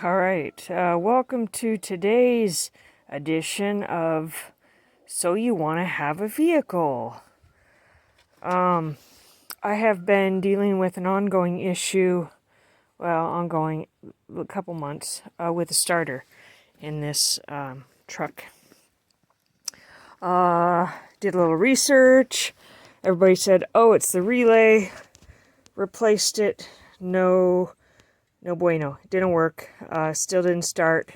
All right, welcome to today's edition of So You Want to Have a Vehicle. I have been dealing with an ongoing issue, ongoing a couple months, with a starter in this truck. Did a little research. Everybody said, oh, it's the relay. Replaced it. No bueno. It didn't work. Still didn't start.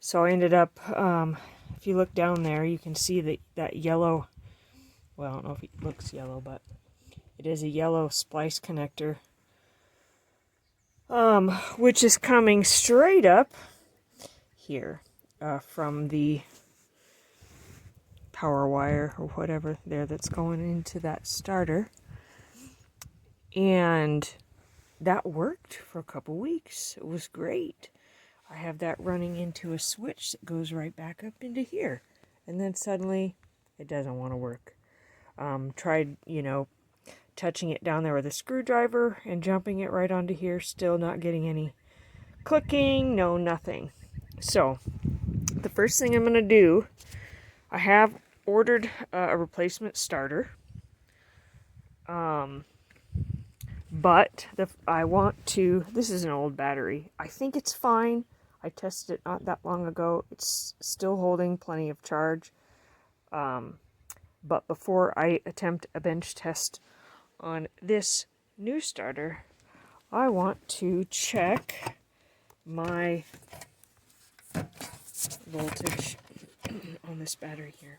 So I ended up, if you look down there, you can see that yellow, well, I don't know if it looks yellow, but it is a yellow splice connector, which is coming straight up here from the power wire or whatever there that's going into that starter. And that worked for a couple weeks. It was great. I have that running into a switch that goes right back up into here. And then suddenly it doesn't want to work. Tried, touching it down there with a screwdriver and jumping it right onto here. Still not getting any clicking. No, nothing. So the first thing I'm going to do, I have ordered a replacement starter. But I want to, this is an old battery. I think it's fine. I tested it not that long ago. It's still holding plenty of charge. But before I attempt a bench test on this new starter, I want to check my voltage on this battery here.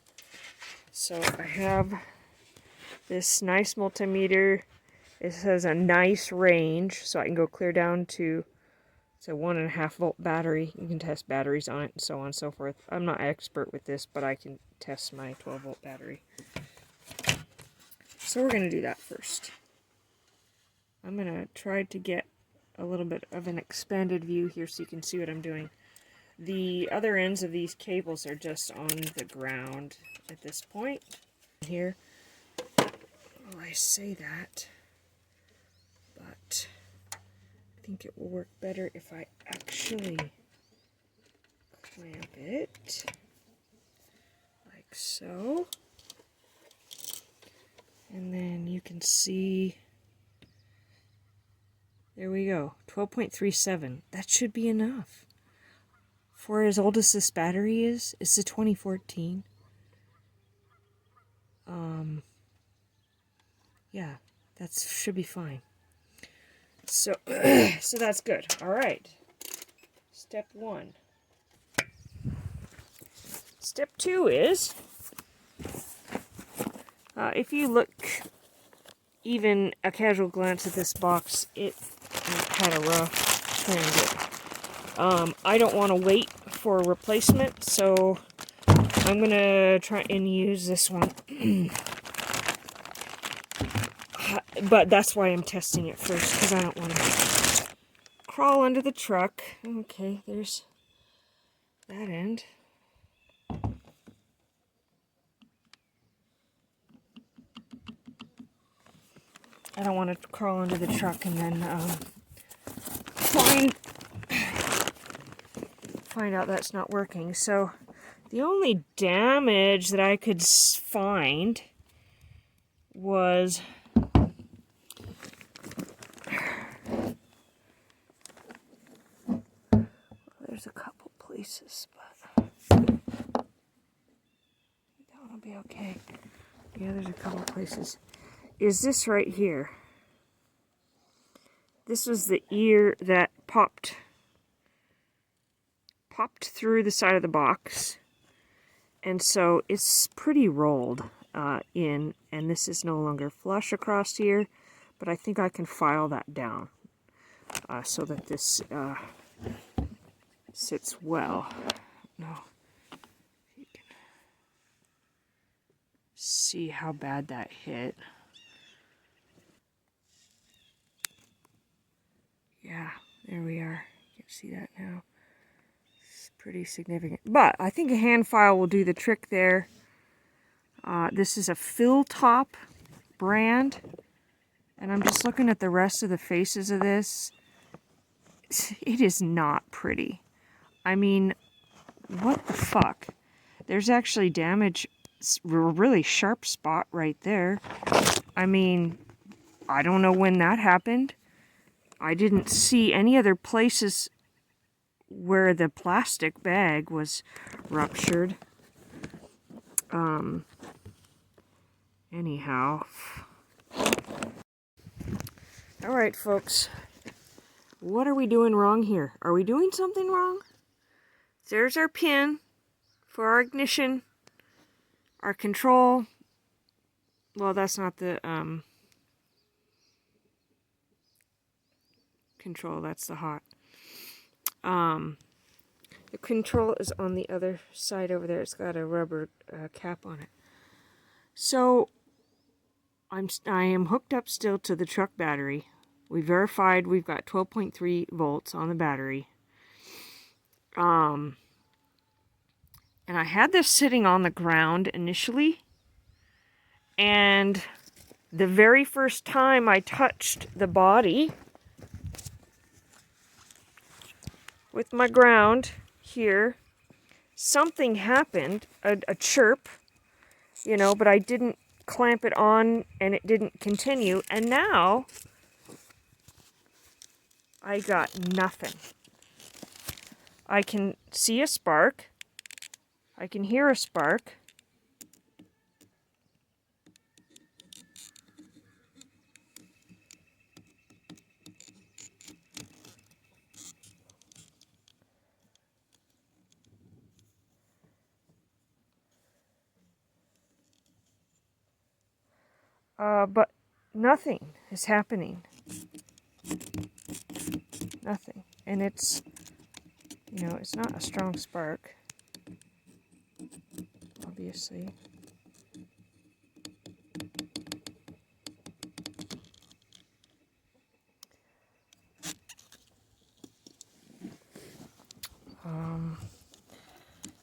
So I have this nice multimeter. It has a nice range, so I can go clear down to, it's a 1.5 volt battery. You can test batteries on it and so on and so forth. I'm not expert with this, but I can test my 12 volt battery. So we're going to do that first. I'm going to try to get a little bit of an expanded view here so you can see what I'm doing. The other ends of these cables are just on the ground at this point. Here, well, I say that, but I think it will work better if I actually clamp it like so. And then you can see, there we go, 12.37. That should be enough. For as old as this battery is, it's a 2014. Yeah, that should be fine. So, so that's good. All right. Step 1. Step 2 is, if you look, even a casual glance at this box, it's kind of rough trying to get. I don't want to wait for a replacement, so I'm going to try and use this one. But that's why I'm testing it first, because I don't want to crawl under the truck. Okay, there's that end. I don't want to crawl under the truck and then find out that's not working. So the only damage that I could find was there's a couple places, but that will be okay. Yeah, there's a couple places. Is this right here? This was the ear that popped through the side of the box, and so it's pretty rolled in, and this is no longer flush across here, but I think I can file that down so that this sits well. No, you can see how bad that hit. Yeah, there we are. You can see that now. It's pretty significant. But I think a hand file will do the trick there. This is a Fill Top brand. And I'm just looking at the rest of the faces of this. it is not pretty. I mean, what the fuck? There's actually damage, a really sharp spot right there. I mean, I don't know when that happened. I didn't see any other places where the plastic bag was ruptured. Anyhow. Alright, folks. What are we doing wrong here? Are we doing something wrong? There's our pin for our ignition, our control. Well, that's not the control, that's the hot. The control is on the other side over there. It's got a rubber cap on it. So I am hooked up still to the truck battery. We verified we've got 12.3 volts on the battery. And I had this sitting on the ground initially. And the very first time I touched the body with my ground here, something happened, a chirp, you know, but I didn't clamp it on and it didn't continue. And now I got nothing. I can see a spark. I can hear a spark. But nothing is happening. Nothing. And it's, you know, it's not a strong spark, obviously.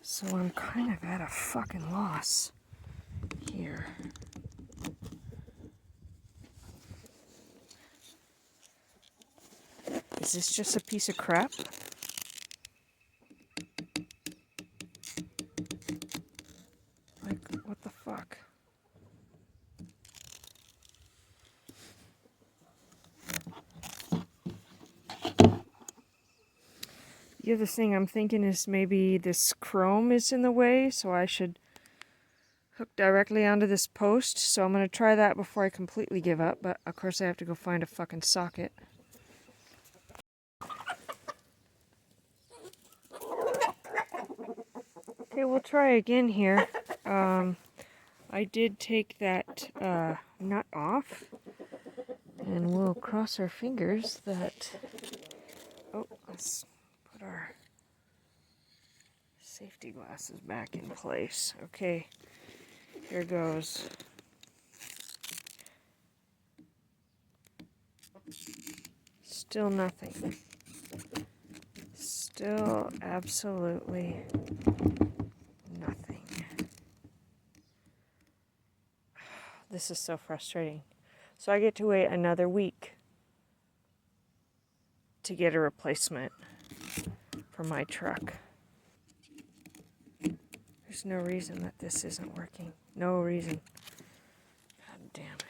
So I'm kind of at a fucking loss here. Is this just a piece of crap? Like, what the fuck? The other thing I'm thinking is maybe this chrome is in the way, so I should hook directly onto this post. So I'm going to try that before I completely give up, but of course I have to go find a fucking socket. Okay, we'll try again here. I did take that nut off, and we'll cross our fingers that... Oh, let's put our safety glasses back in place. Okay, here goes. Still nothing. Still absolutely nothing. This is so frustrating. So I get to wait another week to get a replacement for my truck. There's no reason that this isn't working. No reason. God damn it.